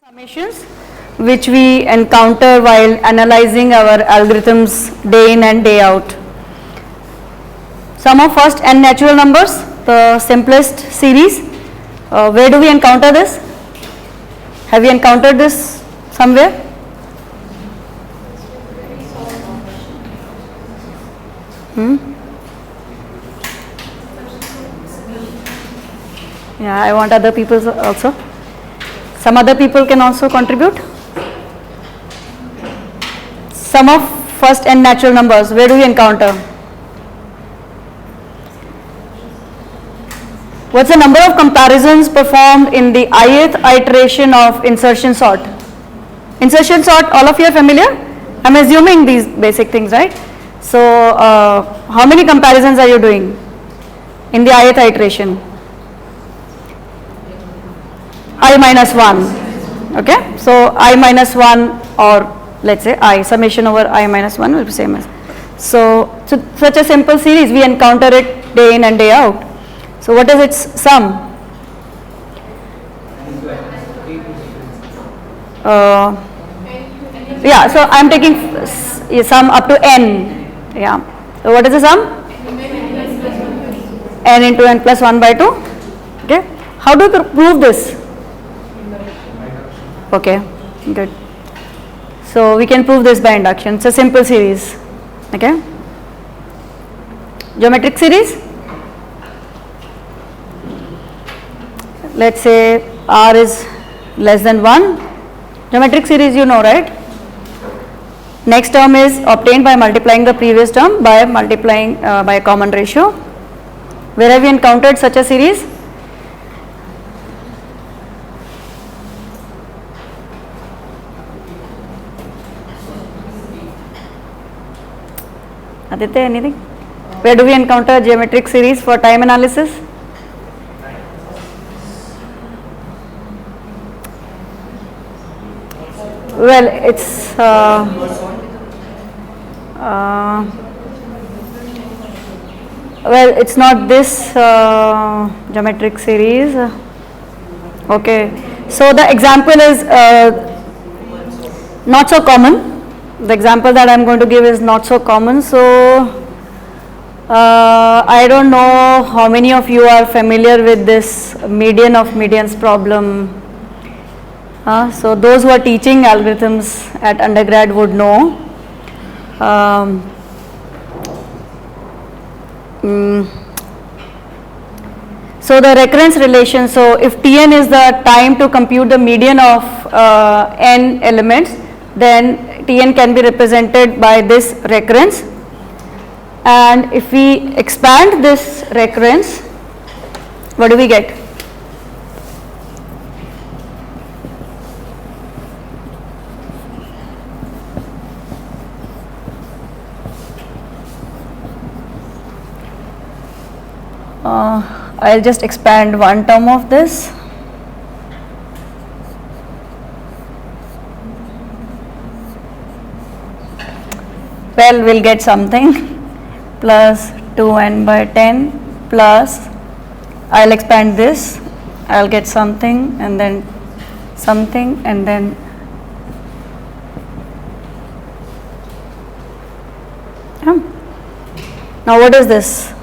Summations which we encounter while analyzing our algorithms day in and day out. Sum of first n natural numbers, the simplest series. Where do we encounter this? Have you encountered this somewhere? Yeah, I want other people also. Some other people can also contribute. Sum of first n natural numbers, where do we encounter? What's the number of comparisons performed in the ith iteration of insertion sort? Insertion sort, all of you are familiar? I'm assuming these basic things, right? So, how many comparisons are you doing in the ith iteration? I minus 1, okay? So, I minus 1 or let's say I, summation over I minus 1 will be same as. So, such a simple series, we encounter it day in and day out. So, what is its sum? Yeah, so I am taking sum up to n, yeah. So, what is the sum? N into n plus 1 by 2, okay. How do you prove this? Okay, good. So, we can prove this by induction. It's a simple series, okay. Geometric series, let's say R is less than 1. Geometric series you know, right? Next term is obtained by multiplying the previous term by multiplying by a common ratio. Where have we encountered such a series? Aditya, anything? Where do we encounter geometric series for time analysis? Well, it's well, it's not this geometric series. Okay, so the example is not so common. The example that I am going to give is not so common. So, I don't know how many of you are familiar with this median of medians problem. So, those who are teaching algorithms at undergrad would know. So, the recurrence relation, so if Tn is the time to compute the median of n elements, then Tn can be represented by this recurrence, and if we expand this recurrence, what do we get? I'll just expand one term of this. Well, we'll get something plus 2n by 10 plus, I'll expand this, I'll get something and then something and then now what is this?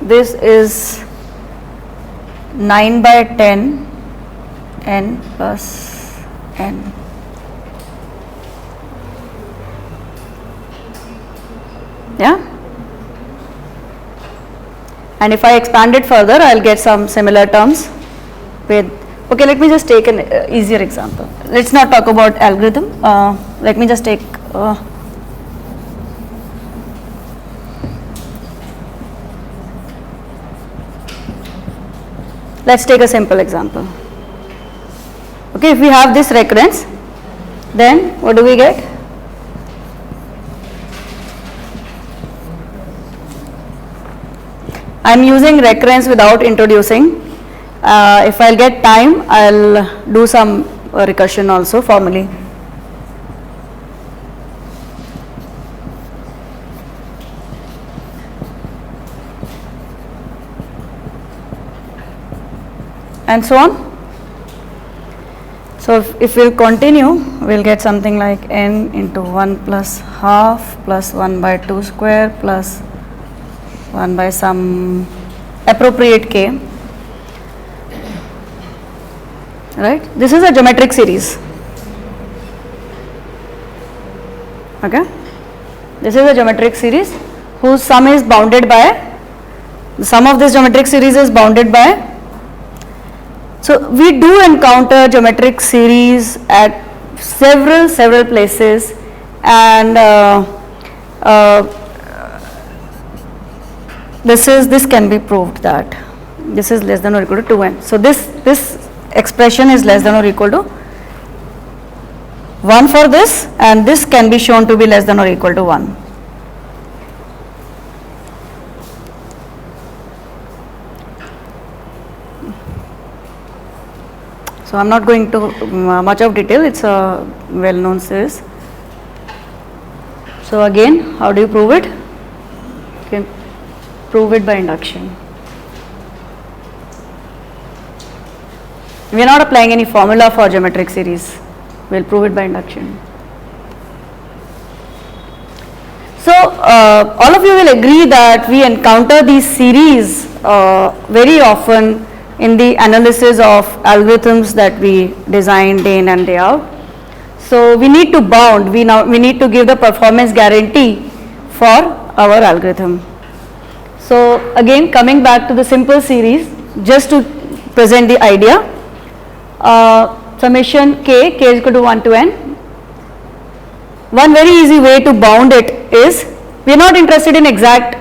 This is 9 by 10 n plus n. Yeah, and if I expand it further, I'll get some similar terms with, okay, let me just take an easier example. Let's not talk about algorithm. Let me just take let's take a simple example. Okay, if we have this recurrence, then what do we get? I am using recurrence without introducing. If I'll get time, I'll do some recursion also formally. and so on. So if we'll continue, we'll get something like n into 1 plus half plus 1 by 2 square plus 1 by some appropriate k. Right? This is a geometric series. Okay? This is a geometric series whose sum is bounded by, the sum of this geometric series is bounded by. So we do encounter geometric series at several places, and this can be proved that this is less than or equal to 2n. So this expression is less than or equal to 1 for this, and this can be shown to be less than or equal to 1. So I am not going to much of detail, it's a well known series. So again, how do you prove it? You can prove it by induction. We are not applying any formula for geometric series, we will prove it by induction. So all of you will agree that we encounter these series very often in the analysis of algorithms that we design day in and day out. So we need to bound, we need to give the performance guarantee for our algorithm. So again, coming back to the simple series, just to present the idea, summation k is equal to 1 to n. One very easy way to bound it is, we are not interested in exact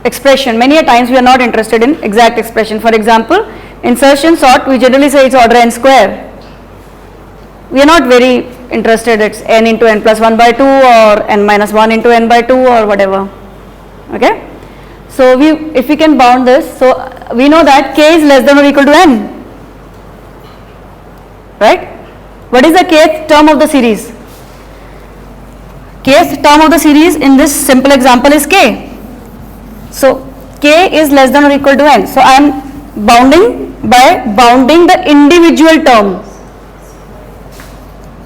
expression. Many a times we are not interested in exact expression. For example, insertion sort, we generally say it's order n square. We are not very interested, it's n into n plus 1 by 2 or n minus 1 into n by 2 or whatever. Okay? So if we can bound this, so we know that k is less than or equal to n. Right? What is the kth term of the series? Kth term of the series in this simple example is k. So k is less than or equal to n. So I am bounding by bounding the individual term.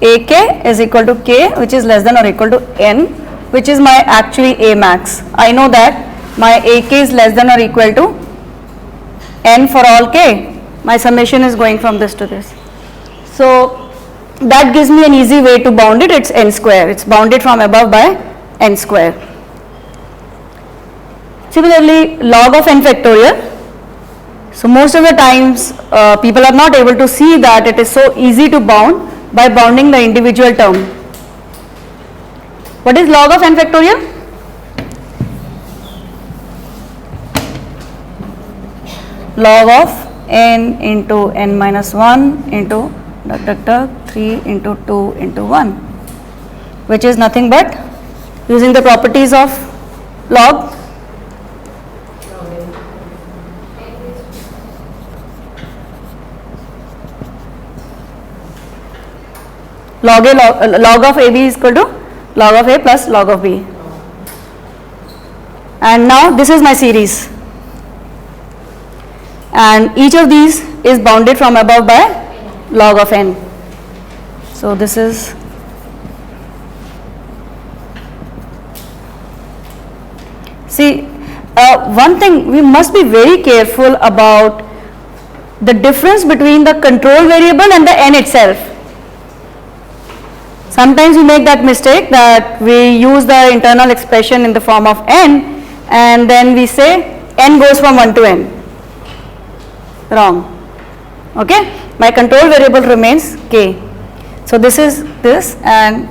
Ak is equal to k, which is less than or equal to n, which is my actually a max. I know that my ak is less than or equal to n for all k. My summation is going from this to this. So that gives me an easy way to bound it. It's n square. It's bounded from above by n square. Similarly, log of n factorial. So most of the times people are not able to see that it is so easy to bound by bounding the individual term. What is log of n factorial? Log of n into n minus 1 into 3 into 2 into 1, which is nothing but using the properties of log. Log of AB is equal to log of A plus log of B. And now this is my series, and each of these is bounded from above by log of n. So this is one thing, we must be very careful about the difference between the control variable and the n itself. Sometimes we make that mistake that we use the internal expression in the form of n and then we say n goes from 1 to n. Wrong. Okay? My control variable remains k. So this is this, and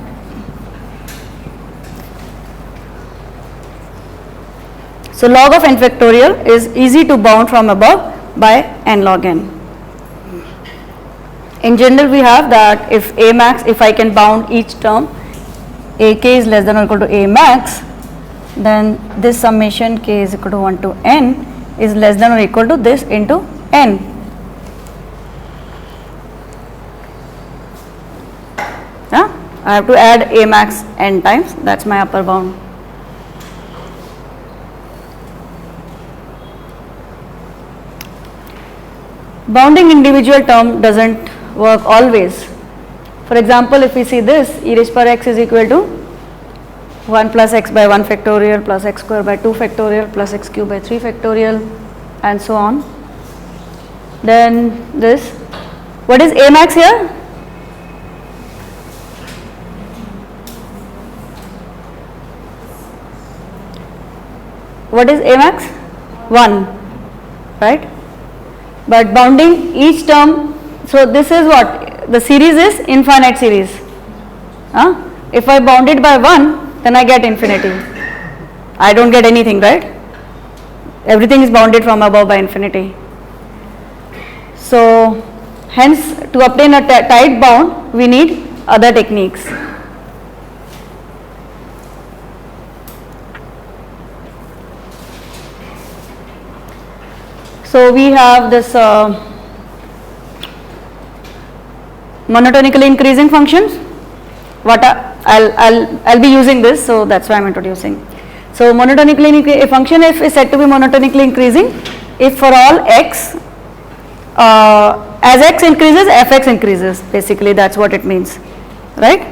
so log of n factorial is easy to bound from above by n log n. In general, we have that if a max, if I can bound each term, ak is less than or equal to a max, then this summation k is equal to 1 to n is less than or equal to this into n. I have to add a max n times, that's my upper bound. bounding individual term doesn't work always. For example, if we see this, e raised power x is equal to 1 plus x by 1 factorial plus x square by 2 factorial plus x cube by 3 factorial and so on. Then this, what is A max here? What is A max? 1, right? But bounding each term, so this is what? The series is infinite series. If I bound it by 1, then I get infinity. I don't get anything, right? Everything is bounded from above by infinity. So, hence to obtain a tight bound, we need other techniques. So, we have this monotonically increasing functions. What I'll be using this, so that's why I'm introducing. So, monotonically a function f is said to be monotonically increasing if for all x, as x increases, fx increases. Basically, that's what it means, right?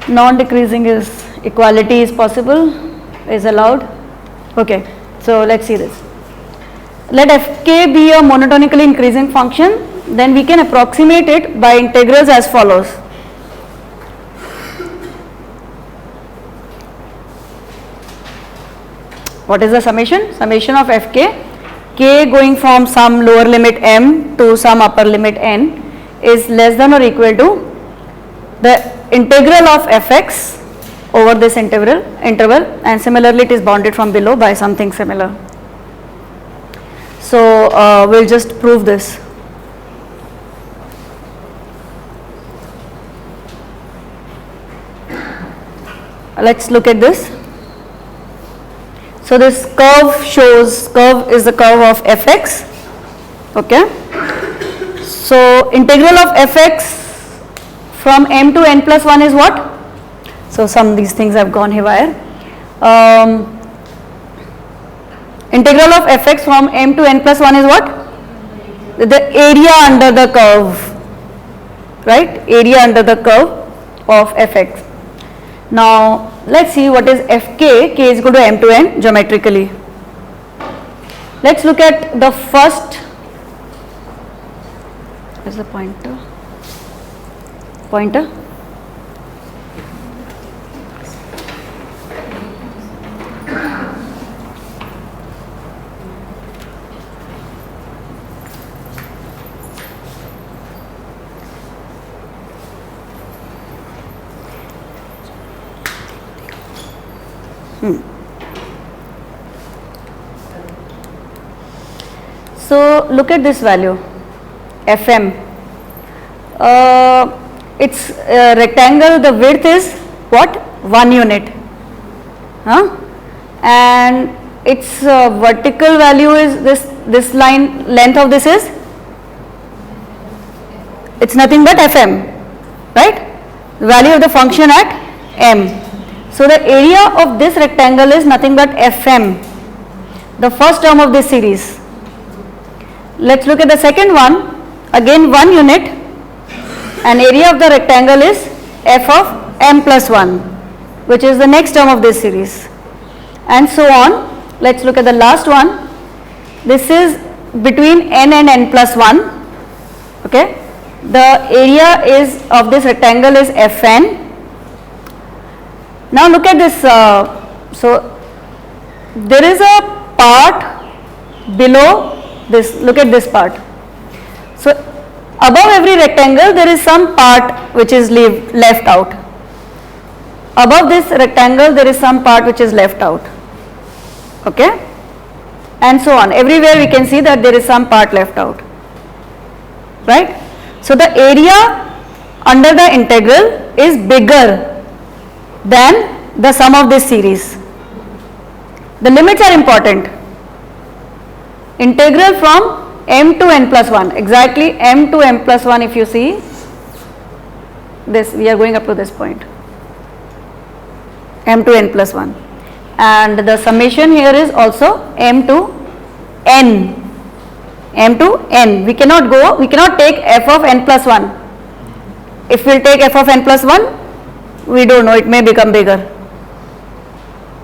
Non-decreasing is equality is possible, is allowed. Okay, so let's see this. Let fk be a monotonically increasing function, then we can approximate it by integrals as follows. What is the summation? Summation of fk, k going from some lower limit m to some upper limit n is less than or equal to the integral of fx over this interval, and similarly it is bounded from below by something similar. So we'll just prove this. Let's look at this. So this curve shows, curve is the curve of fx, okay. So integral of fx from m to n plus 1 is what? So some of these things have gone haywire. Integral of fx from m to n plus 1 is what? The area under the curve, right? Area under the curve of fx. Now let's see what is fk, k is equal to m to n geometrically. Let's look at the first, where's the pointer? Pointer? So look at this value, fm. Its rectangle, the width is what? 1 unit. And its vertical value is this line, length of this is, it's nothing but fm, right? The value of the function at m. So the area of this rectangle is nothing but fm, the first term of this series. Let's look at the second one, again 1 unit, and area of the rectangle is f of m plus 1, which is the next term of this series, and so on. Let's look at the last one. This is between n and n plus 1, okay. The area is of this rectangle is fn. Now look at this, so there is a part below this, look at this part. So above every rectangle there is some part which is left out. Above this rectangle there is some part which is left out, okay, and so on. Everywhere we can see that there is some part left out, right. So the area under the integral is bigger than the sum of this series. The limits are important. Integral from m to n plus 1, exactly m to m plus 1, if you see this, we are going up to this point, m to n plus 1, and the summation here is also m to n. M to n. We cannot take f of n plus 1. If we'll take f of n plus 1, we don't know, it may become bigger,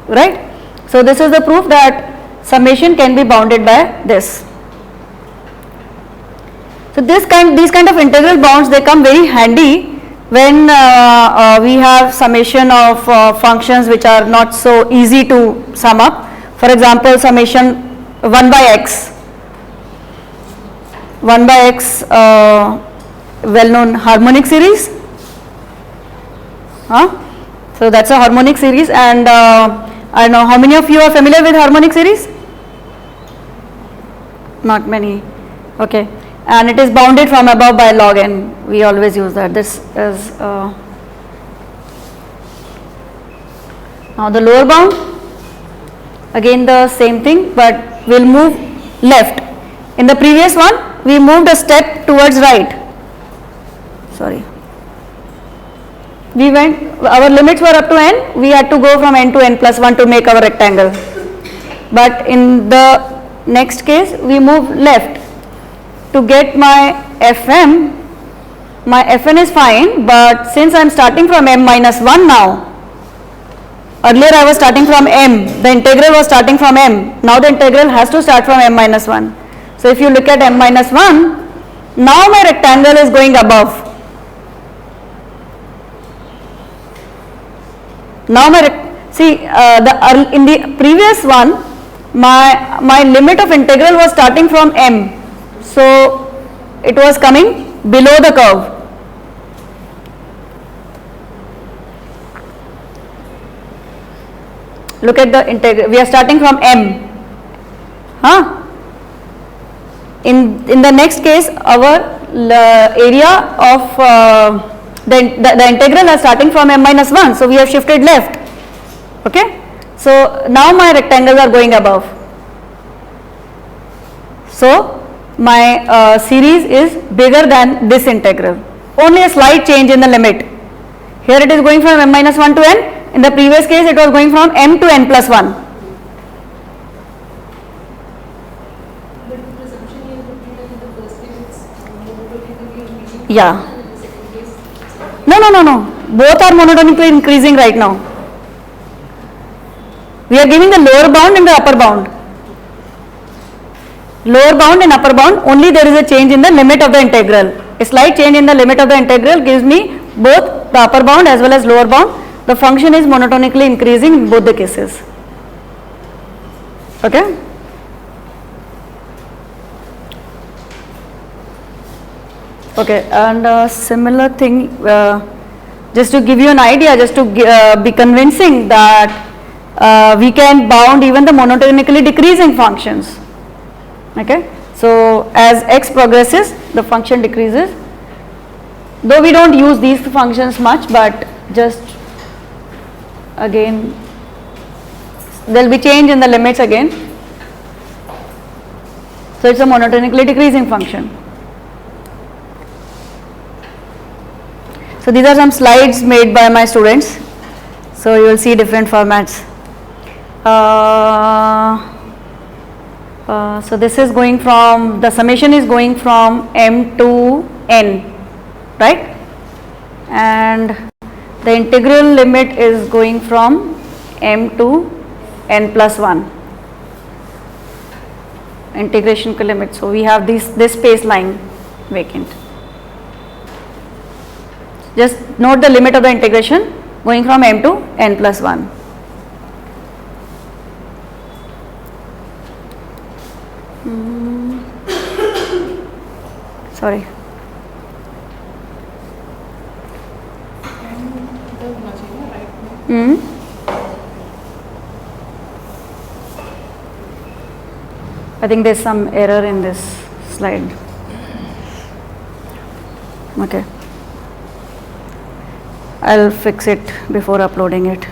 right? So this is the proof that summation can be bounded by this. So these kind of integral bounds, they come very handy when we have summation of functions which are not so easy to sum up. For example, summation 1 by x. 1 by x, well known harmonic series. So that's a harmonic series, and I know how many of you are familiar with harmonic series? Not many. Okay. And it is bounded from above by log n. We always use that. This is now the lower bound. Again the same thing, but we'll move left. In the previous one, we moved a step towards right. Sorry. Our limits were up to n. We had to go from n to n plus 1 to make our rectangle. But in the next case, we move left. To get my Fm is fine, but since I am starting from m minus 1 now, earlier I was starting from m, the integral was starting from m, now the integral has to start from m minus 1. So if you look at m minus 1, now my rectangle is going above. Now in the previous one, my limit of integral was starting from m. So it was coming below the curve. Look at the integral. We are starting from m. In the next case, our area of the integral is starting from m minus 1. So we have shifted left. Okay. So now my rectangles are going above. So my series is bigger than this integral. Only a slight change in the limit. Here it is going from m minus 1 to n. In the previous case, it was going from m to n plus 1. Yeah. No. Both are monotonically increasing right now. We are giving the lower bound and the upper bound. Lower bound and upper bound, only there is a change in the limit of the integral. A slight change in the limit of the integral gives me both the upper bound as well as lower bound. The function is monotonically increasing in both the cases. Okay. Okay, and similar thing, just to give you an idea, just to be convincing that we can bound even the monotonically decreasing functions. Okay, so as x progresses, the function decreases. Though we don't use these functions much, but just again, there will be change in the limits again. So it's a monotonically decreasing function. So these are some slides made by my students. So you will see different formats. So this is going from, the summation is going from m to n, right? And the integral limit is going from m to n plus 1. Integration limit. So we have this space line vacant. Just note the limit of the integration going from m to n plus 1. Sorry. I think there's some error in this slide. Okay. I'll fix it before uploading it.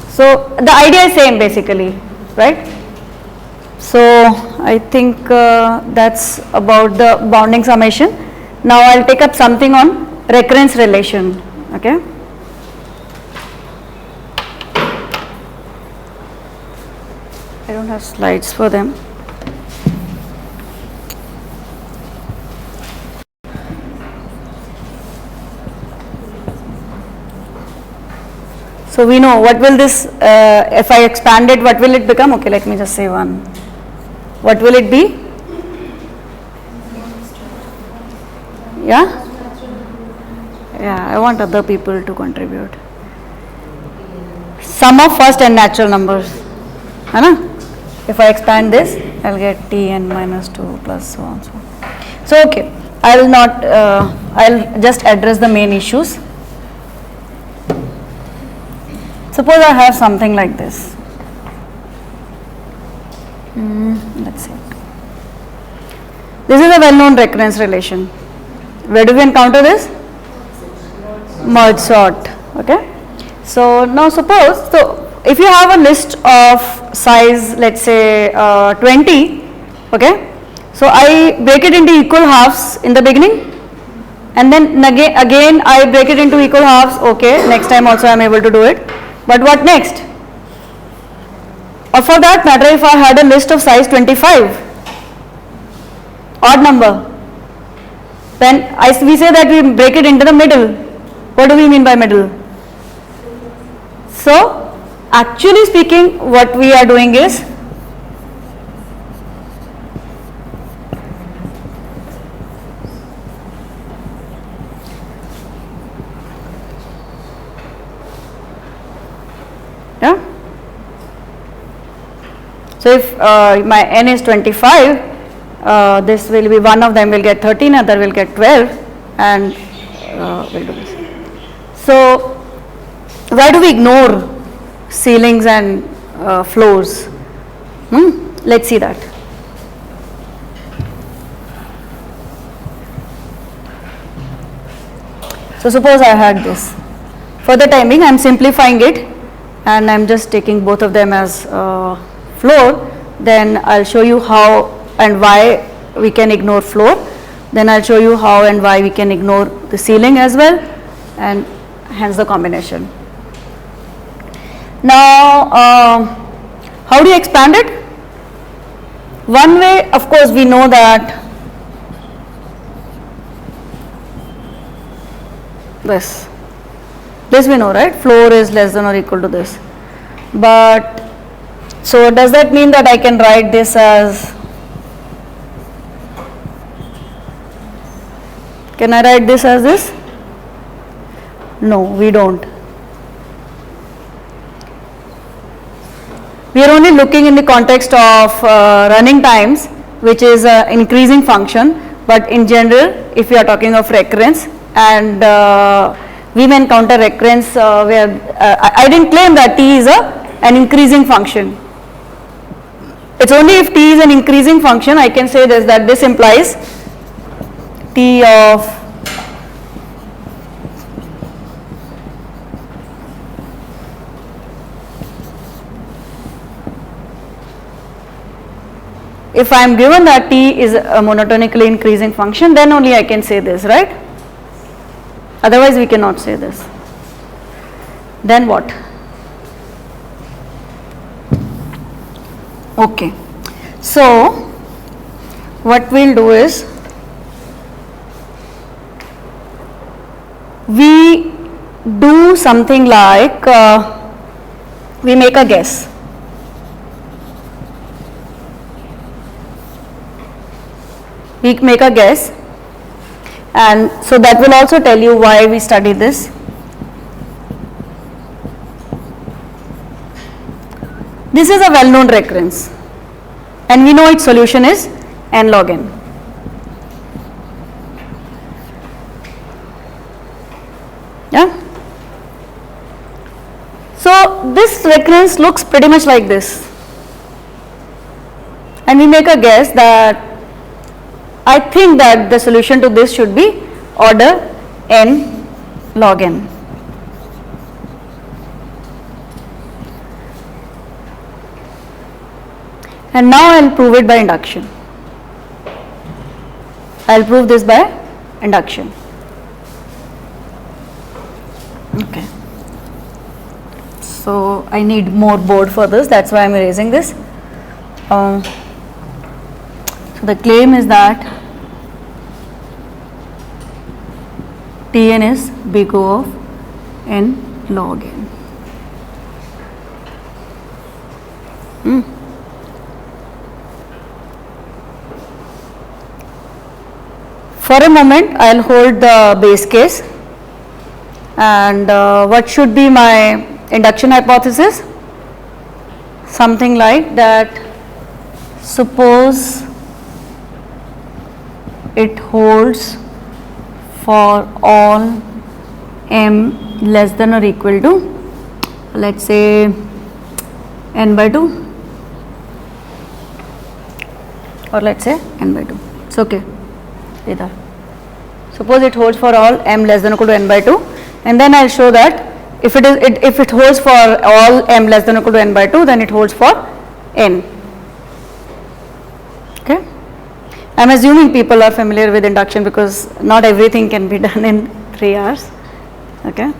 So the idea is same basically, right? So I think that's about the bounding summation. Now I'll take up something on recurrence relation. Okay. I don't have slides for them. So we know what will this, if I expand it, what will it become? Okay, let me just say 1. What will it be? Yeah? Yeah, I want other people to contribute. Sum of first and natural numbers. है ना? If I expand this, I'll get tn minus 2 plus so on so on. So okay, I'll not, I'll just address the main issues. Suppose I have something like this. Let's see. This is a well-known recurrence relation. Where do we encounter this? Merge sort. Okay. So now suppose, so if you have a list of size, let's say 20, okay. So I break it into equal halves in the beginning, and then again I break it into equal halves. Okay. Next time also I am able to do it. But what next? Or for that matter, if I had a list of size 25, odd number, then we say that we break it into the middle. What do we mean by middle? So, actually speaking, what we are doing is, yeah. So if my n is 25, this will be, one of them will get 13, other will get 12, and we'll do this. So why do we ignore ceilings and floors? Let's see that. So suppose I had this. For the time being, I am simplifying it, and I am just taking both of them as floor. Then I'll show you how and why we can ignore floor. Then I'll show you how and why we can ignore the ceiling as well, and hence the combination. Now, how do you expand it? One way, of course, we know that this we know, right? Floor is less than or equal to this. But so does that mean that I can write this as, can I write this as this? No, we don't. We are only looking in the context of running times, which is an increasing function, but in general, if we are talking of recurrence, and we may encounter recurrence where I didn't claim that t is an increasing function. It's only if t is an increasing function I can say this, that this implies t of if I am given that t is a monotonically increasing function, then only I can say this, right? Otherwise we cannot say this. Then what? Okay. So what we'll do is, we do something like we make a guess. We make a guess, and so that will also tell you why we study this. This is a well-known recurrence, and we know its solution is n log n. Yeah. So this recurrence looks pretty much like this, and we make a guess that I think that the solution to this should be order n log n. And now I will prove it by induction. I will prove this by induction. Okay. So I need more board for this, that's why I am erasing this. So the claim is that Tn is big O of n log n. For a moment I will hold the base case, and what should be my induction hypothesis? Something like that. Suppose it holds for all m less than or equal to, let's say, n by 2, or let's say n by 2. It's okay. Either. Suppose it holds for all m less than or equal to n by 2, and then I'll show that if it holds for all m less than or equal to n by 2, then it holds for n. Okay. I'm assuming people are familiar with induction because not everything can be done in 3 hours. Okay.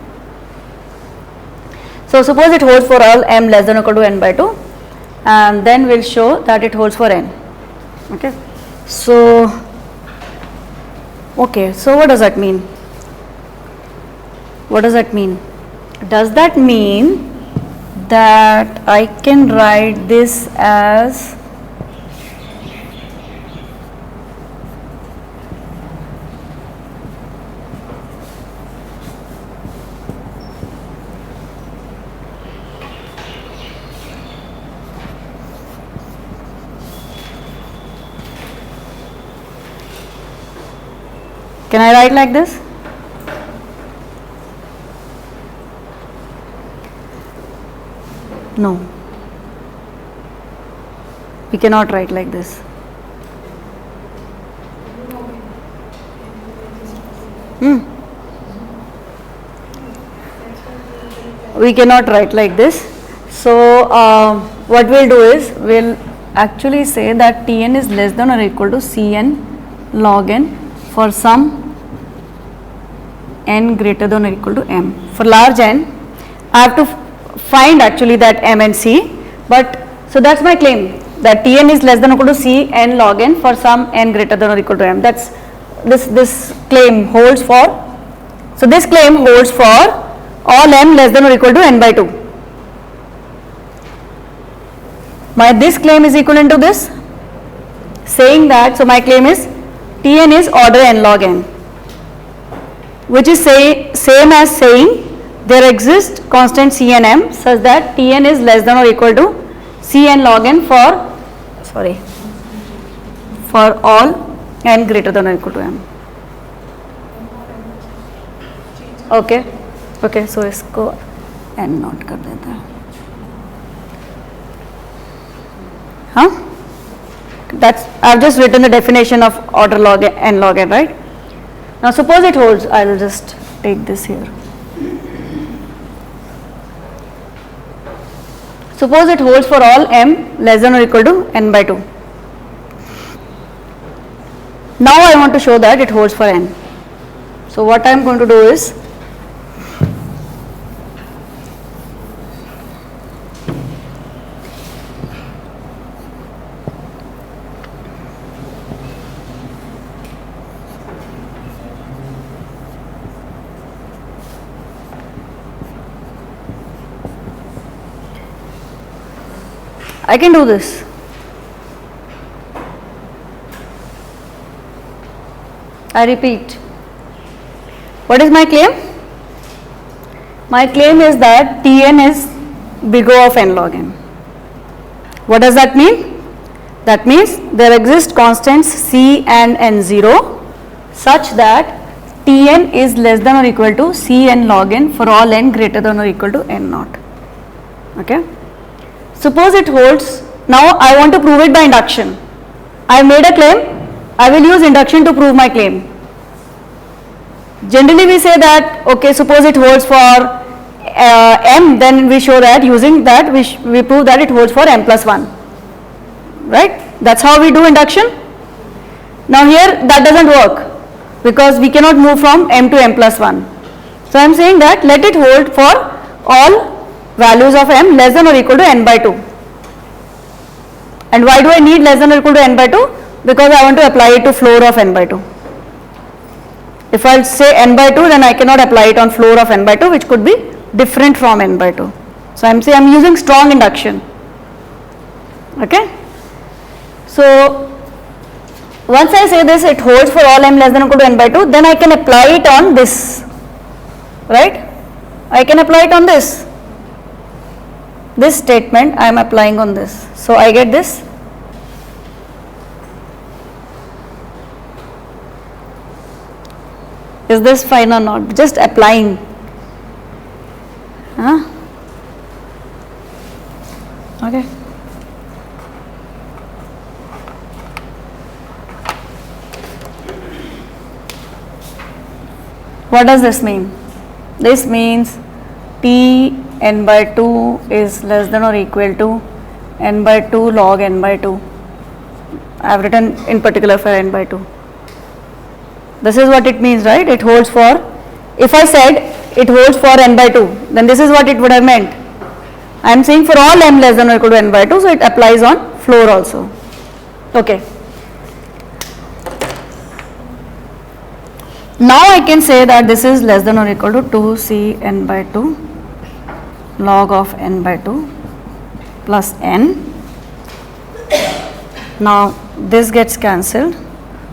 So suppose it holds for all m less than or equal to n by 2, and then we'll show that it holds for n. Okay. So what does that mean? What does that mean? Does that mean that I can write this as can I write like this? No, we cannot write like this. We cannot write like this. So what we'll do is we'll actually say that Tn is less than or equal to Cn log n for some n greater than or equal to m. For large n, I have to find actually that m and c, but so that's my claim, that Tn is less than or equal to C n log n for some n greater than or equal to m. That's this claim holds for, so this claim holds for all m less than or equal to n by 2. This claim is equivalent to this, saying that, so my claim is Tn is order n log n, which is same as saying there exists constant C and m such that Tn is less than or equal to Cn log n for all n greater than or equal to m. Okay, so इसको n note कर देते हैं. That's, I've just written the definition of order log n log n, right? Now suppose it holds, I will just take this here. Suppose it holds for all m less than or equal to n by 2. Now I want to show that it holds for n. So what I am going to do is, I can do this. I repeat. What is my claim? My claim is that Tn is big O of n log n. What does that mean? That means there exist constants C and n0 such that Tn is less than or equal to Cn log n for all n greater than or equal to n naught. Okay. Suppose it holds. Now I want to prove it by induction. I made a claim, I will use induction to prove my claim. Generally we say that, okay, suppose it holds for m, then we show that using that we prove that it holds for m plus 1, right? That's how we do induction. Now here that doesn't work because we cannot move from m to m plus 1. So I am saying that let it hold for all values of m less than or equal to n by 2. And why do I need less than or equal to n by 2? Because I want to apply it to floor of n by 2. If I say n by 2, then I cannot apply it on floor of n by 2, which could be different from n by 2. So I'm saying I'm using strong induction. Okay. So once I say this, it holds for all m less than or equal to n by 2, then I can apply it on this, right? I can apply it on this. This statement I am applying on this. So I get this. Is this fine or not? Just applying. Huh? Okay. What does this mean? This means T n by 2 is less than or equal to n by 2 log n by 2. I have written in particular for n by 2. This is what it means, right? It holds for, if I said it holds for n by 2, then this is what it would have meant. I am saying for all m less than or equal to n by 2, so it applies on floor also. Okay. Now I can say that this is less than or equal to 2c n by 2 log of n by 2 plus n. Now this gets cancelled.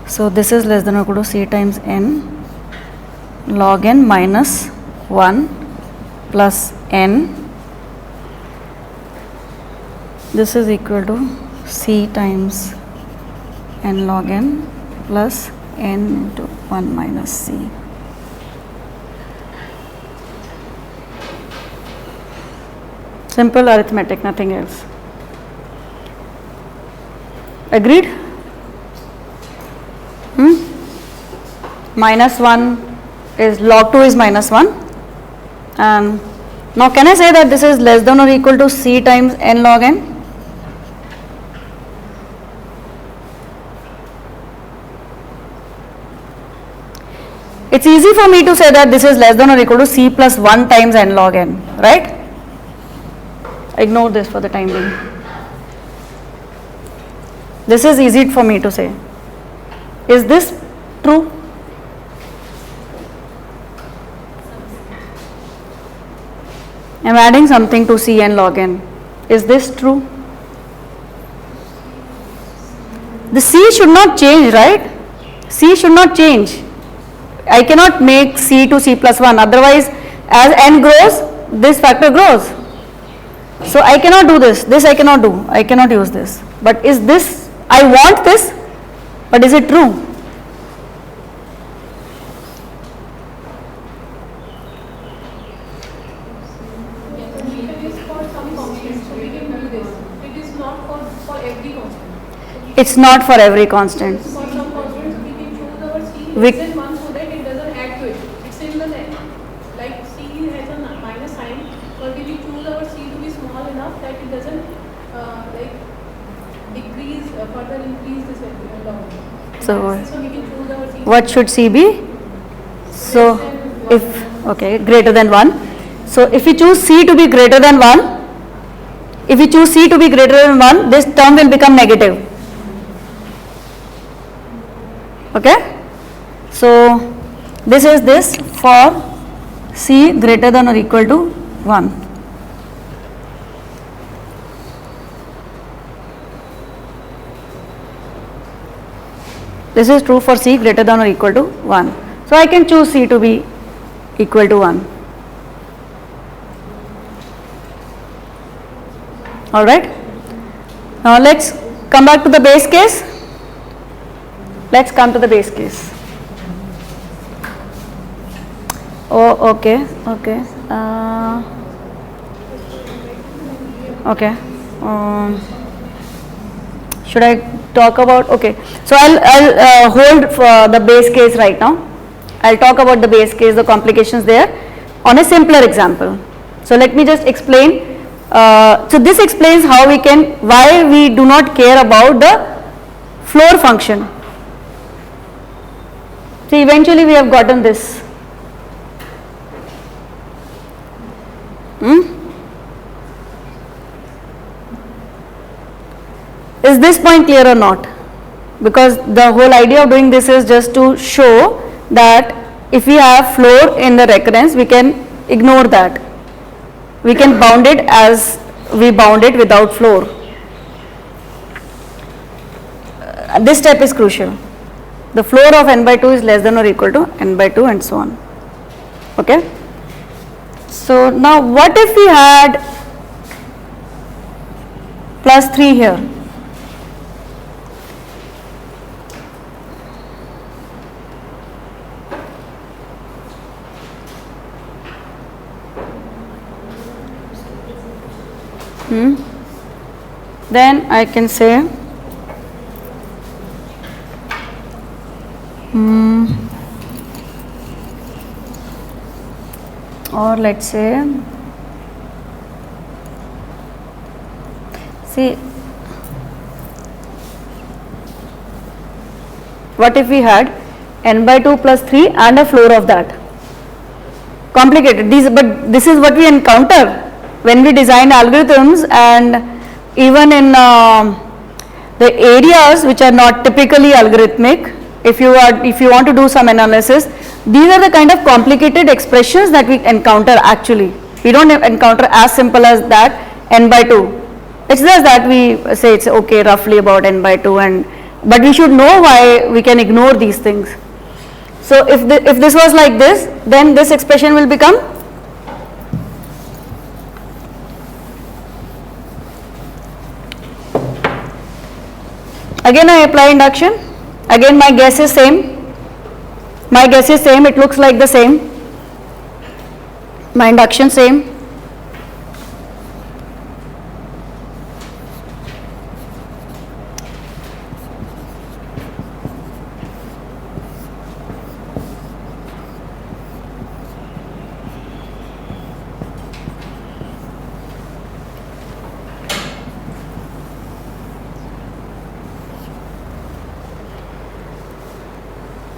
So this is less than or equal to c times n log n minus 1 plus n. This is equal to c times n log n plus n into 1 minus c. Simple arithmetic, nothing else. Agreed? Minus 1 is log 2 is minus 1, and now can I say that this is less than or equal to c times n log n? It's easy for me to say that this is less than or equal to c plus 1 times n log n, right? Ignore this for the time being. This is easy for me to say. Is this true? I am adding something to c n log n. Is this true? The c should not change, right? C should not change. I cannot make c to c plus 1, otherwise as n grows, this factor grows. So I cannot do this, I cannot do, I cannot use this. But is this, I want this, but is it true? It's not for every constant. For some constants, we can choose our c We- less than 1 so that it doesn't add to it. It's in the net. Like c has a minus sign, but if we choose our c to be small enough that it doesn't like decrease, further increase this along. So we can choose our c. what should c be? So if, okay, greater than 1. So if we choose c to be greater than 1, if we choose c to be greater than 1, this term will become negative. Okay, so this is this for c greater than or equal to 1. This is true for c greater than or equal to 1. So I can choose c to be equal to 1. All right. Now let's come back to the base case. Let's come to the base case. Oh, okay, okay. Okay. Should I talk about? Okay. So I'll hold for the base case right now. I'll talk about the base case, the complications there, on a simpler example. So let me just explain. So this explains how we can, why we do not care about the floor function. See, eventually we have gotten this. Is this point clear or not? Because the whole idea of doing this is just to show that if we have floor in the recurrence, we can ignore that. We can bound it as we bound it without floor. This step is crucial. The floor of n by 2 is less than or equal to n by 2 and so on. Okay? So now what if we had plus 3 here? Then I can say or let's say, see, what if we had n by 2 plus 3 and a floor of that? Complicated, but this is what we encounter when we design algorithms, and even in the areas which are not typically algorithmic. If you want to do some analysis, these are the kind of complicated expressions that we encounter actually. We don't encounter as simple as that n by 2. It's just that we say it's okay roughly about n by 2, but we should know why we can ignore these things. So if this was like this, then this expression will become again I apply induction. Again my guess is same. It looks like the same. My induction same.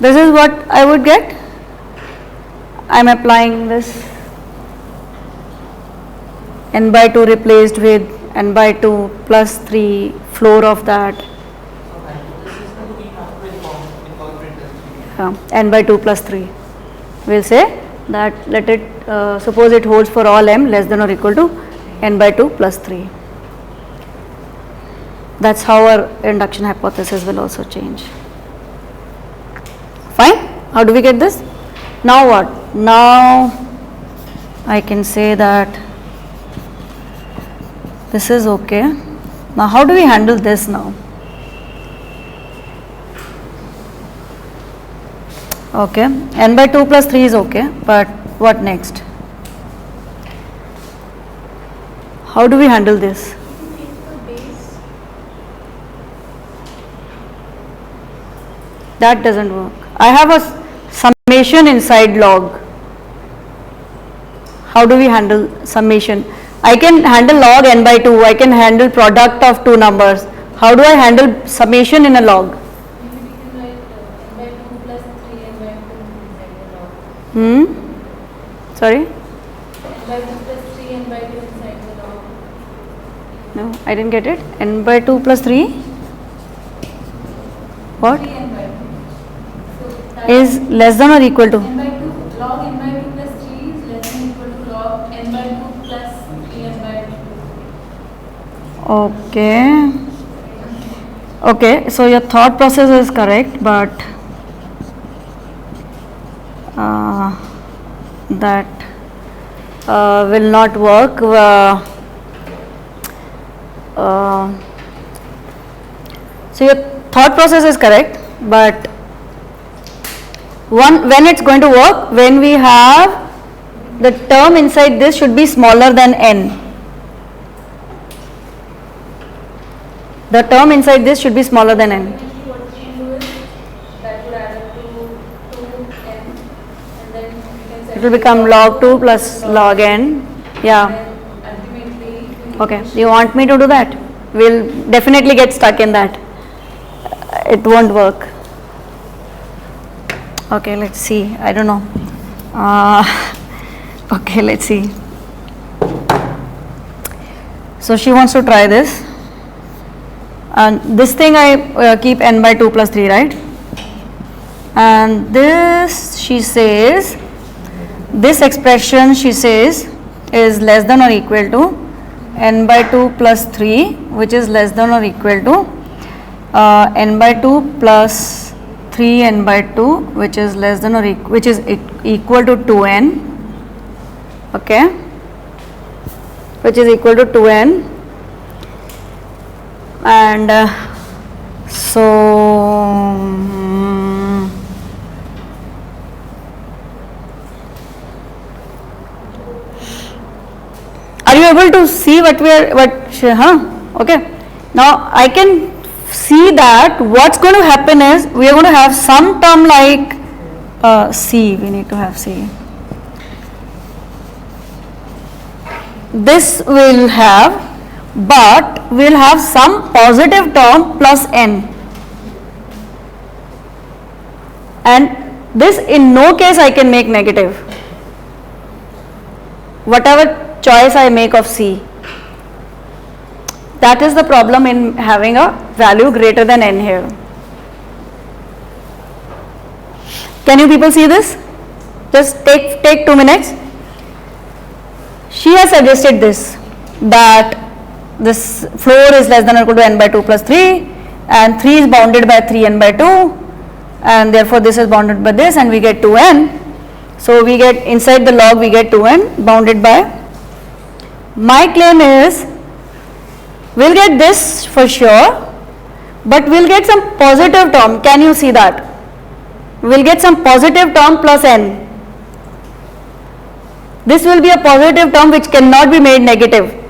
This is what I would get. I am applying this n by 2 replaced with n by 2 plus 3 floor of that, n by 2 plus 3. We will say that let it suppose it holds for all m less than or equal to n by 2 plus 3. That is how our induction hypothesis will also change. Fine. How do we get this? Now what? Now I can say that this is okay. Now how do we handle this now? Okay, n by 2 plus 3 is okay, but what next? How do we handle this? That doesn't work. I have a summation inside log. How do we handle summation? I can handle log n by 2, I can handle product of two numbers. How do I handle summation in a log? Sorry? No, I didn't get it. N by 2 plus 3? What? Is less than or equal to? n by 2, log n by 2 plus 3 is less than or equal to log n by 2 plus 3n by 2. Okay. Okay, so your thought process is correct, but that will not work. So your thought process is correct, but when it's going to work, when we have the term inside this should be smaller than n. The term inside this should be smaller than n. What we can do is that would add up to 2n, and then we can set It will become log 2 plus log n. Yeah. and ultimately Okay. You want me to do that? We'll definitely get stuck in that. It won't work. Okay, let's see. I don't know. Okay, let's see. So she wants to try this. And this thing I keep n by 2 plus 3, right? And this, she says, this expression, she says, is less than or equal to n by 2 plus 3, which is less than or equal to n by 2 plus 3 n by 2, which is less than or which is equal to 2n, okay, which is equal to 2n. And are you able to see what we are, okay. Now I can see that what's going to happen is we are going to have some term like C, we need to have C. This will have, but we'll have some positive term plus n, and this in no case I can make negative, whatever choice I make of C. That is the problem in having a value greater than n here. Can you people see this? Just take 2 minutes. She has suggested this, that this floor is less than or equal to n by 2 plus 3, and 3 is bounded by 3n by 2, and therefore this is bounded by this, and we get 2n. So we get inside the log we get 2n bounded by. My claim is we'll get this for sure, but we'll get some positive term. Can you see that? We'll get some positive term plus n. This will be a positive term which cannot be made negative.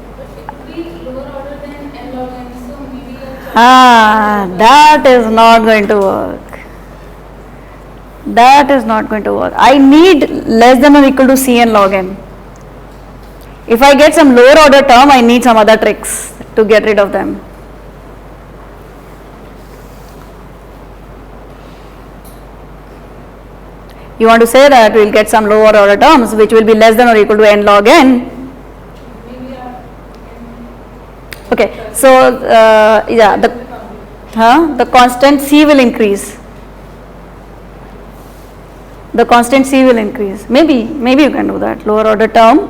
That is not going to work. That is not going to work. I need less than or equal to Cn log n. If I get some lower order term, I need some other tricks to get rid of them. You want to say that we'll get some lower order terms which will be less than or equal to n log n. Okay, so yeah, the constant C will increase. The constant C will increase. Maybe you can do that. Lower order term,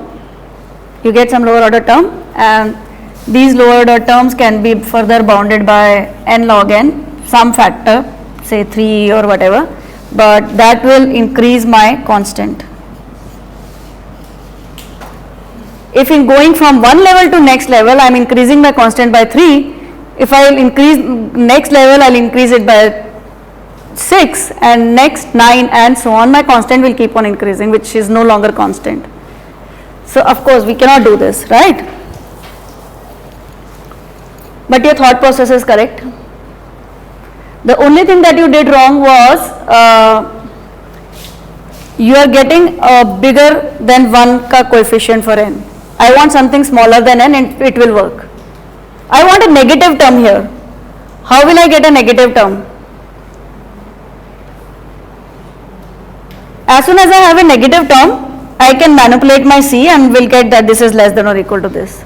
you get some lower order term, and these lower order terms can be further bounded by n log n, some factor, say 3 or whatever, but that will increase my constant. If in going from one level to next level, I am increasing my constant by 3, if I will increase next level, I will increase it by 6, and next 9, and so on, my constant will keep on increasing, which is no longer constant. So of course we cannot do this, right? But your thought process is correct. The only thing that you did wrong was you are getting a bigger than 1 ka coefficient for n. I want something smaller than n and it will work. I want a negative term here. How will I get a negative term? As soon as I have a negative term, I can manipulate my C and will get that this is less than or equal to this.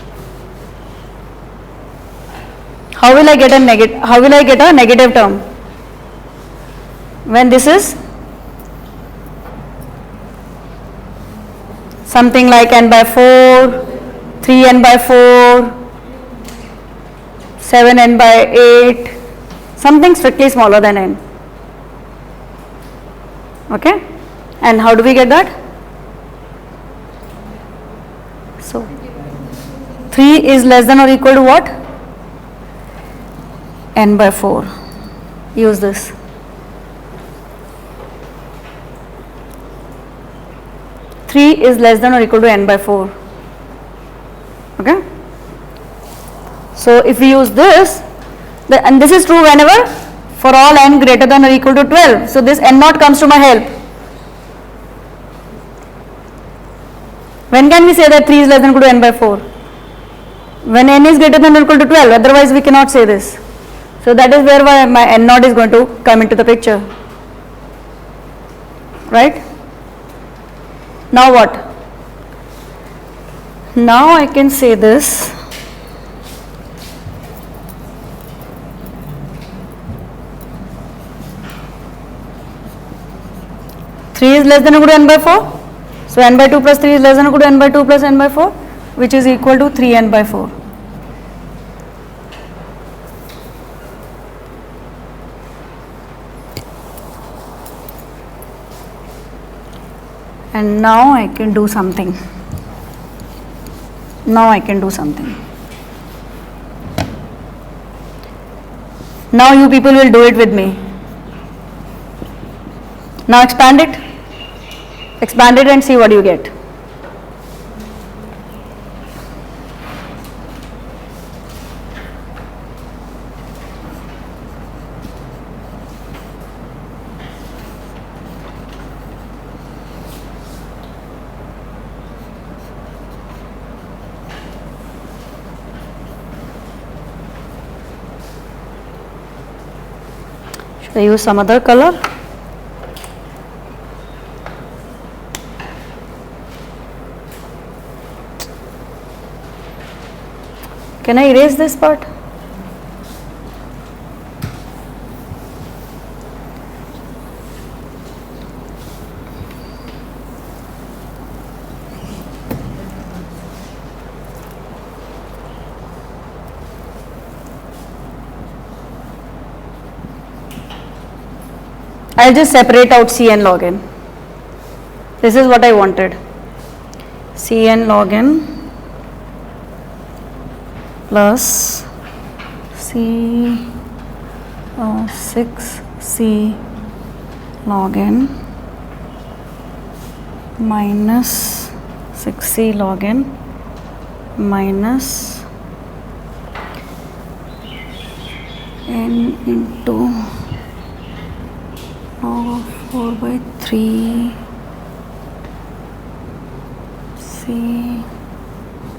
How will I get a negative term? When this is something like n by 4, 3n by 4, 7n by 8, something strictly smaller than n. Okay? And how do we get that? So 3 is less than or equal to what? N by 4. Use this. Is less than or equal to n by 4. Okay? So if we use this, and this is true whenever for all n greater than or equal to 12. So this n naught comes to my help. When can we say that 3 is less than or equal to n by 4? When n is greater than or equal to 12, otherwise we cannot say this. So that is where my n naught is going to come into the picture. Right? Now what? Now I can say this. 3 is less than or equal to n by 4. So n by 2 plus 3 is less than or equal to n by 2 plus n by 4, which is equal to 3n by 4. And now I can do something. Now I can do something. Now you people will do it with me. Now expand it. Expand it and see what you get. Should I use some other color? Can I erase this part? I'll just separate out Cn log n. This is what I wanted. Cn log n plus C6C log n minus 6C log n minus n into log of 4 by 3 C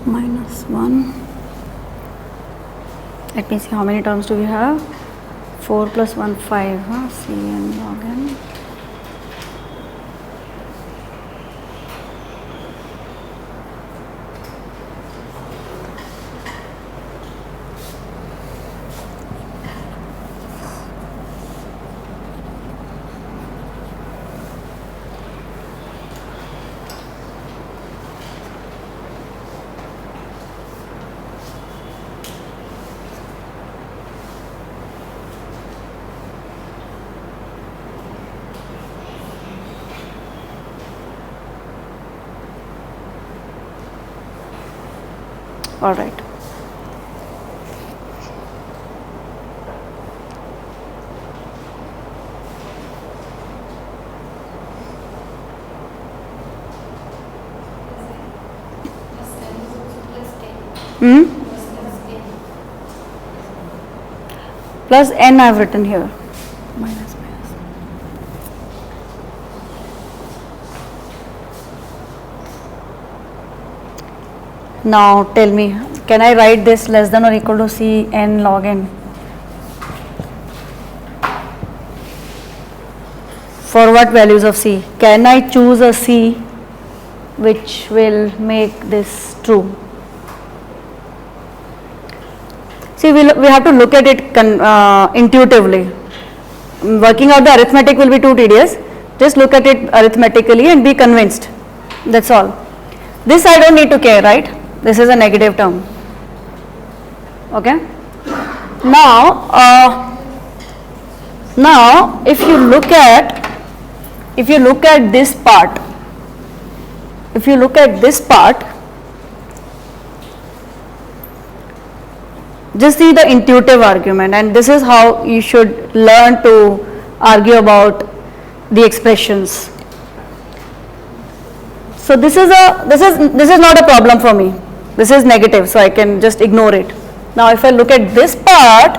minus 1. Let me see how many terms do we have. 4 plus 1 5, Cn log n. All right. Plus n I have written here. Minus. Now tell me, can I write this less than or equal to C n log n? For what values of C? Can I choose a C which will make this true? See, we have to look at it intuitively. Working out the arithmetic will be too tedious. Just look at it arithmetically and be convinced. That's all. This I don't need to care, right? This is a negative term. Okay. Now, if you look at this part, just see the intuitive argument, and this is how you should learn to argue about the expressions. So this is not a problem for me. This is negative, so I can just ignore it. Now if I look at this part,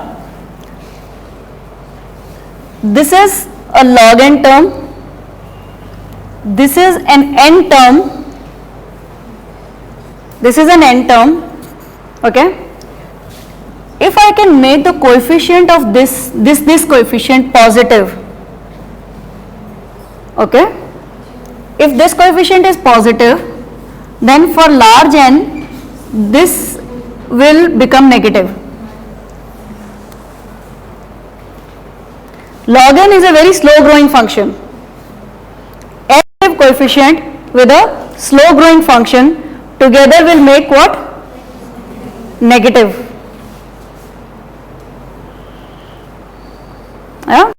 this is a log n term, this is an n term, this is an n term, okay. If I can make the coefficient of this coefficient positive, okay, if this coefficient is positive, then for large n this will become negative. Log n is a very slow growing function. coefficient with a slow growing function together will make what? Negative. Yeah?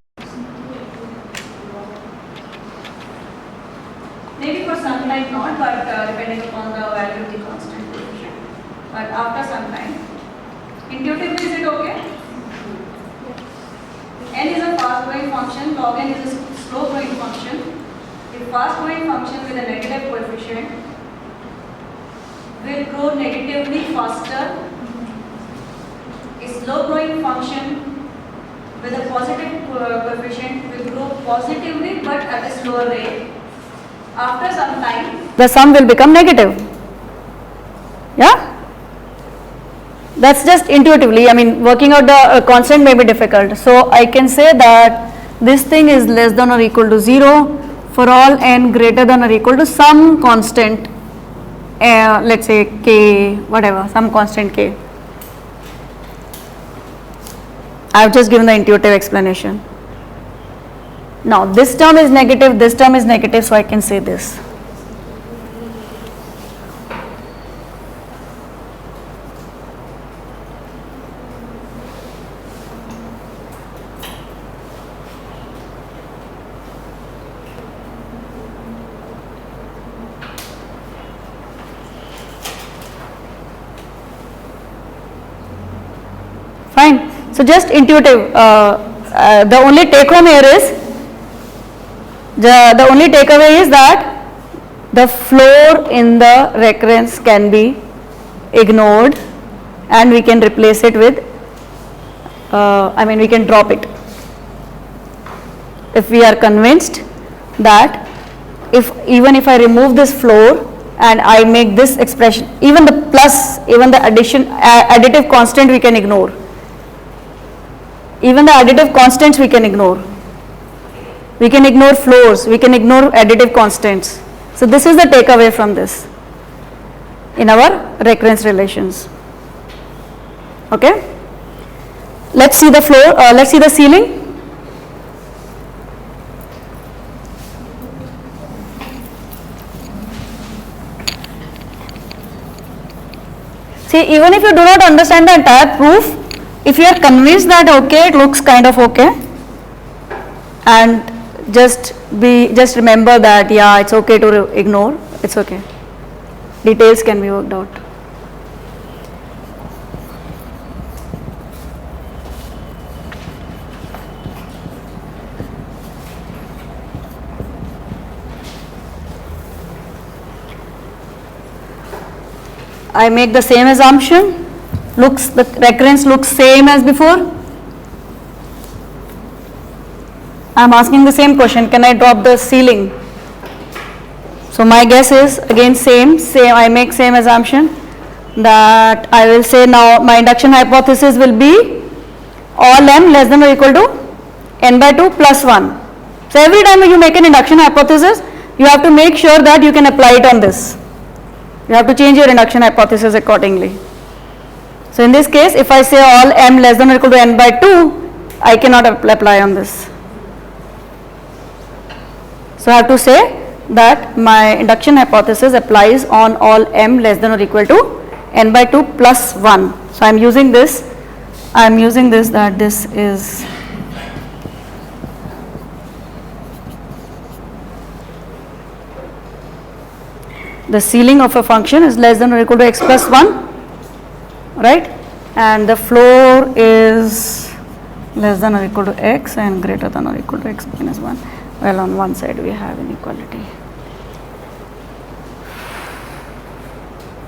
Maybe for some time not, but depending upon the value of the constant coefficient. But after some time. Intuitively, is it okay? N is a fast growing function, log n is a slow growing function. A fast growing function with a negative coefficient will grow negatively faster. A slow growing function with a positive coefficient will grow positively but at a slower rate. After some time, the sum will become negative. Yeah? That's just intuitively, I mean, working out the constant may be difficult. So I can say that this thing is less than or equal to 0 for all n greater than or equal to some constant, let's say k, whatever, some constant k. I have just given the intuitive explanation. Now this term is negative, so I can say this. Fine. So just intuitive. The only take home here is the only takeaway is that the floor in the recurrence can be ignored, and we can replace it with. We can drop it if we are convinced that even if I remove this floor and I make this expression, even the plus, even the additive constant we can ignore. Even the additive constants we can ignore. We can ignore floors, we can ignore additive constants. So this is the takeaway from this in our recurrence relations. Okay? Let's see the floor, let's see the ceiling. See, even if you do not understand the entire proof, if you are convinced that okay, it looks kind of okay, and just remember that yeah, it's okay to ignore, it's okay. Details can be worked out. I make the same assumption. The recurrence looks same as before. I am asking the same question, can I drop the ceiling? So my guess is again same, I make same assumption that I will say now my induction hypothesis will be all m less than or equal to n by 2 plus 1. So every time you make an induction hypothesis, you have to make sure that you can apply it on this. You have to change your induction hypothesis accordingly. So in this case, if I say all m less than or equal to n by 2, I cannot apply on this. So I have to say that my induction hypothesis applies on all m less than or equal to n by 2 plus 1. So I am using this that this is the ceiling of a function is less than or equal to x plus 1, right, and the floor is less than or equal to x and greater than or equal to x minus 1. Well, on one side we have inequality.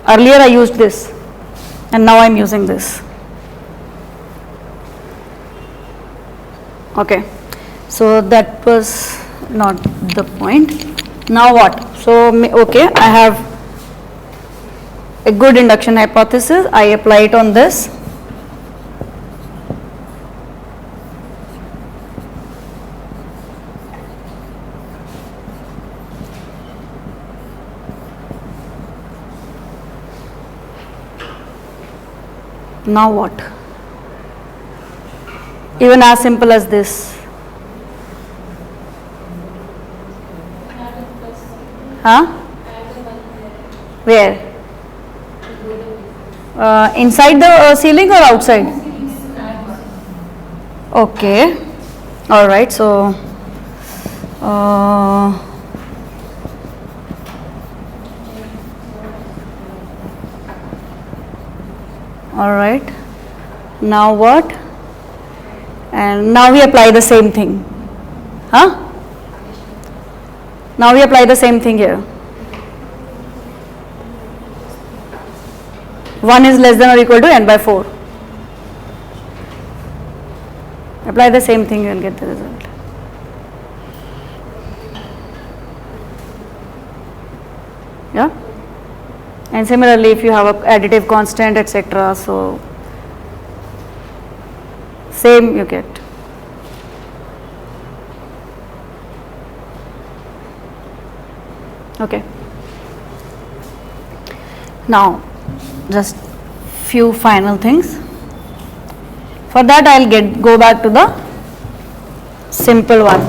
Earlier I used this and now I am using this. Okay, so that was not the point. Now what? So okay, I have a good induction hypothesis, I apply it on this. Now what? Even as simple as this. Huh? Where? Inside the ceiling or outside? Okay. All right. So, all right. Now what? And now we apply the same thing. Huh? Now we apply the same thing here. 1 is less than or equal to n by 4. Apply the same thing, you will get the result. Yeah? And similarly, if you have a additive constant, etc., so same you get. Okay. Now, just few final things. For that, I will go back to the simple one.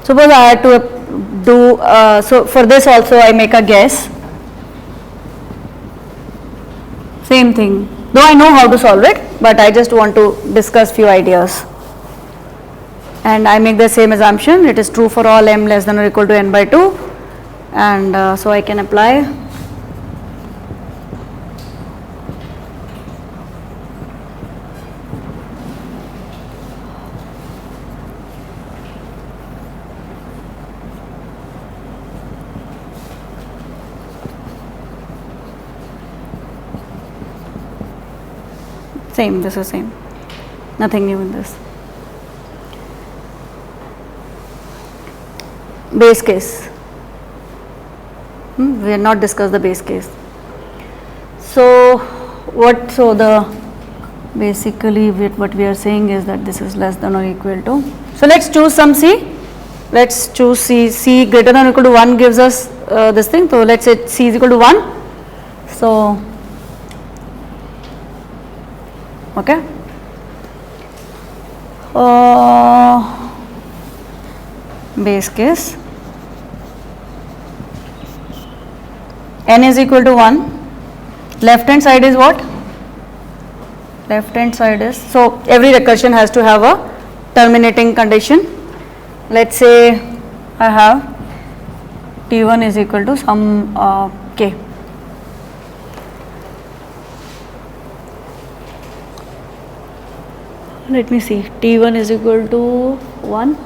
Suppose I had to do, so for this also I make a guess. Same thing, though I know how to solve it, but I just want to discuss few ideas. And I make the same assumption, it is true for all m less than or equal to n by 2, and so I can apply. Same, this is same, nothing new in this. Base case, we have not discussed the base case. So basically what we are saying is that this is less than or equal to, so let's choose some c, let's choose c greater than or equal to 1 gives us this thing, so let's say c is equal to 1, so okay. Base case, n is equal to 1, left hand side is what? Left hand side is, so every recursion has to have a terminating condition. Let's say I have t1 is equal to some k. Let me see, t1 is equal to 1.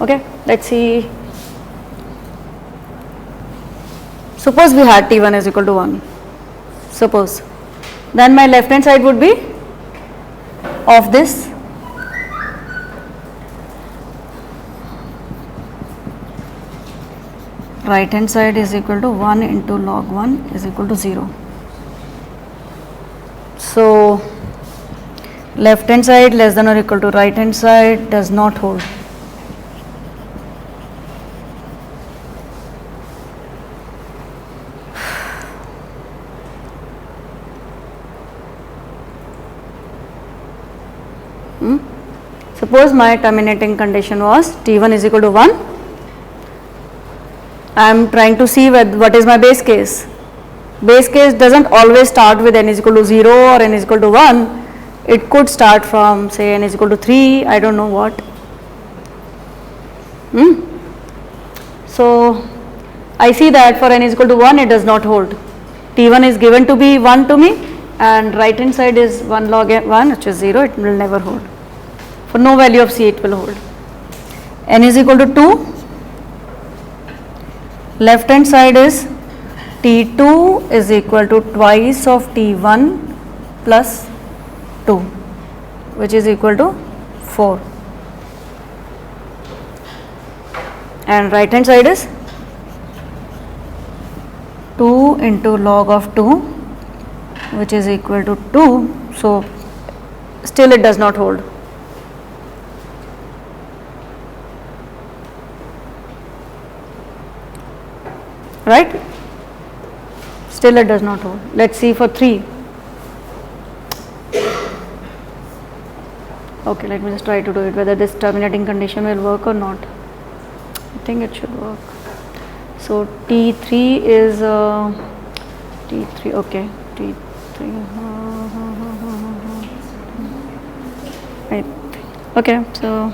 Okay, let's see. Suppose we had t1 is equal to 1. Suppose. Then my left hand side would be of this. Right hand side is equal to 1 into log 1 is equal to 0. So, left hand side less than or equal to right hand side does not hold. Suppose my terminating condition was t1 is equal to 1. I am trying to see what is my base case. Base case doesn't always start with n is equal to 0 or n is equal to 1. It could start from say n is equal to 3, I don't know what. So, I see that for n is equal to 1 it does not hold. t1 is given to be 1 to me and right hand side is 1 log 1 which is 0, it will never hold. For no value of c it will hold. N is equal to 2, left hand side is t2 is equal to twice of t1 plus 2 which is equal to 4, and right hand side is 2 into log of 2 which is equal to 2, so still it does not hold. Right? Still it does not hold. Let's see for 3. Okay, let me just try to do it, whether this terminating condition will work or not. I think it should work. So T3 is T3, okay, T3. Right. Okay, so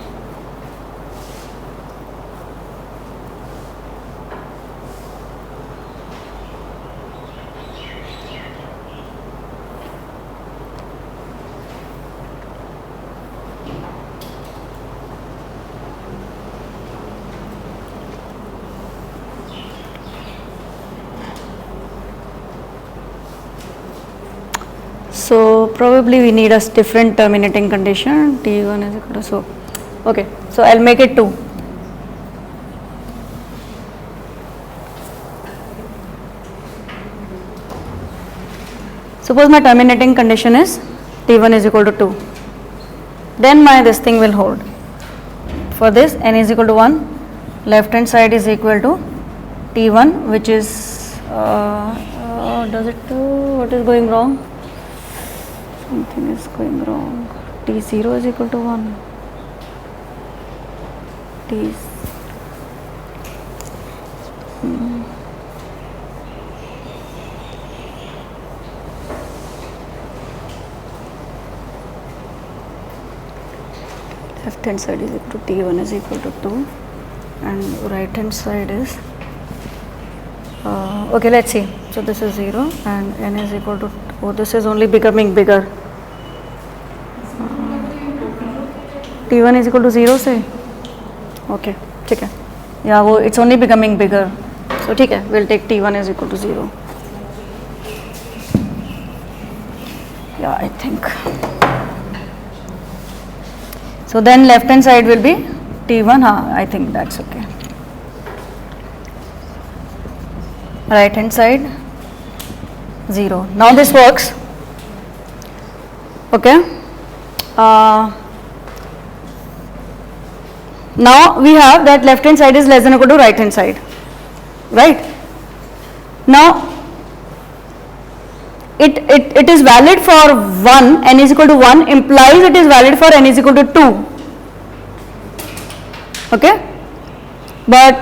probably we need a different terminating condition. T1 is equal to, so okay, so I'll make it 2. Suppose my terminating condition is T1 is equal to 2, then my this thing will hold. For this, n is equal to 1, left hand side is equal to T1, which is does it what is going wrong? Something is going wrong. T0 is equal to 1. Left hand side is equal to T1 is equal to 2 and right hand side is okay, let's see. So this is 0 and n is equal to, oh, this is only becoming bigger. T1 is equal to 0 say, okay, ठीक है, yeah, वो it's only becoming bigger, so ठीक है, we'll take T1 is equal to 0. Yeah, I think. So then left hand side will be T1, I think that's okay. Right hand side 0. Now this works. Okay. Now we have that left hand side is less than or equal to right hand side, right? Now it is valid for 1, n is equal to 1 implies it is valid for n is equal to 2. Okay, but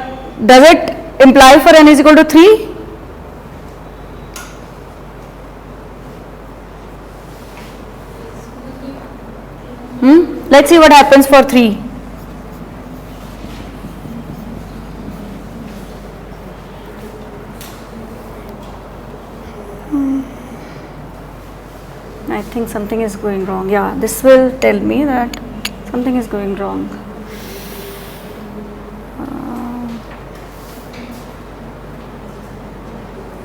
does it imply for n is equal to 3? Let's see what happens for 3. I think something is going wrong. Yeah, this will tell me that something is going wrong.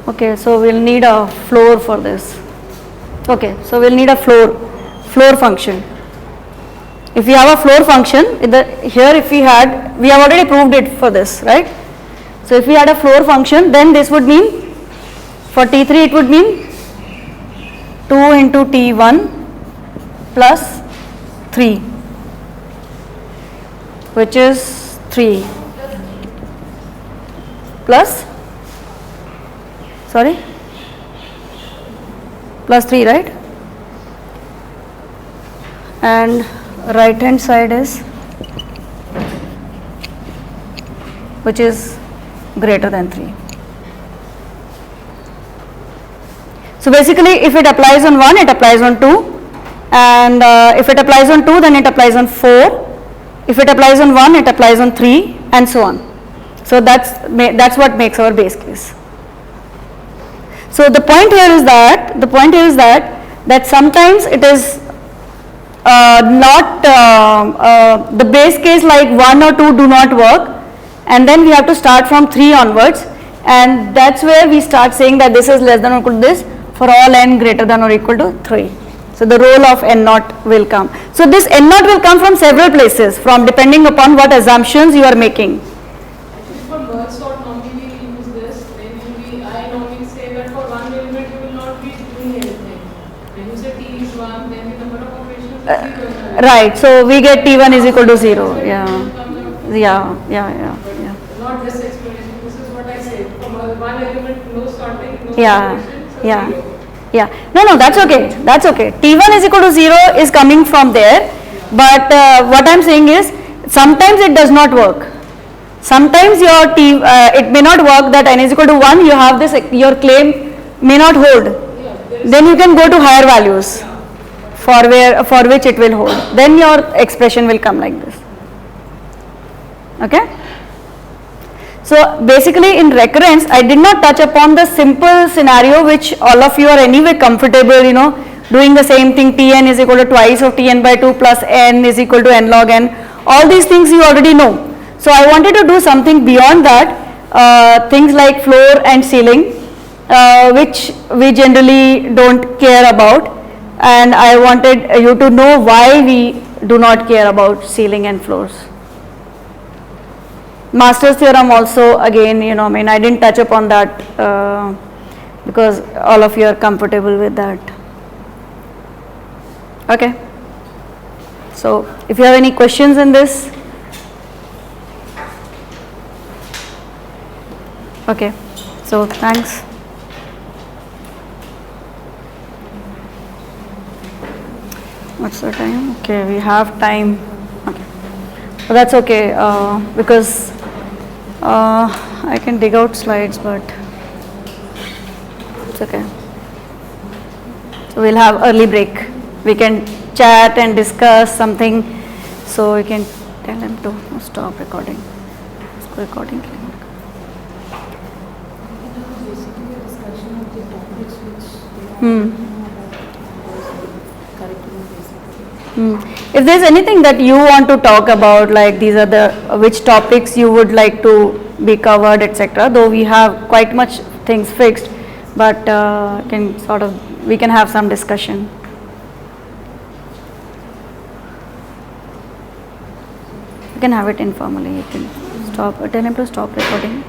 Okay, so we'll need a floor for this. Okay, so we'll need a floor function. If we have a floor function, here if we have already proved it for this, right? So if we had a floor function, then this would mean, for T3 it would mean 2 into T1 plus 3, which is 3 plus, sorry, plus 3, right? And right hand side is, which is greater than 3. So basically if it applies on 1, it applies on 2, and if it applies on 2, then it applies on 4. If it applies on 1, it applies on 3, and so on. So that's what makes our base case. So the point here is that sometimes it is not the base case like 1 or 2 do not work, and then we have to start from 3 onwards, and that's where we start saying that this is less than or equal to this for all n greater than or equal to 3. So the role of n naught will come. So this n naught will come from several places, from depending upon what assumptions you are making. For merge sort, normally we use this. Then I normally say that for one element you will not be doing anything. When you say t is 1, then the number of operations is 0. Right. So we get T1 is equal to 0. Yeah. Not this explanation. This is what I say. From one element, no sorting, no Yeah. No, that's okay. That's okay. T1 is equal to 0 is coming from there, but what I'm saying is sometimes it does not work. Sometimes your it may not work that n is equal to 1. You have this, your claim may not hold. Then you can go to higher values for which it will hold. Then your expression will come like this. Okay. So basically in recurrence, I did not touch upon the simple scenario which all of you are anyway comfortable, doing the same thing. Tn is equal to twice of Tn by 2 plus n is equal to n log n. All these things you already know. So I wanted to do something beyond that, things like floor and ceiling, which we generally don't care about, and I wanted you to know why we do not care about ceiling and floors. Master's theorem also, again, I didn't touch upon that because all of you are comfortable with that. Okay. So if you have any questions in this. Okay. So thanks. What's the time? Okay, we have time. Okay. So that's okay because I can dig out slides, but it's okay. So we'll have early break. We can chat and discuss something. So we can tell him to stop recording. Recording. Basically a discussion of the topics which curriculum basically. If there's anything that you want to talk about, like these are the which topics you would like to be covered, etc. Though we have quite much things fixed, but we can have some discussion. You can have it informally. You can tell him to stop recording.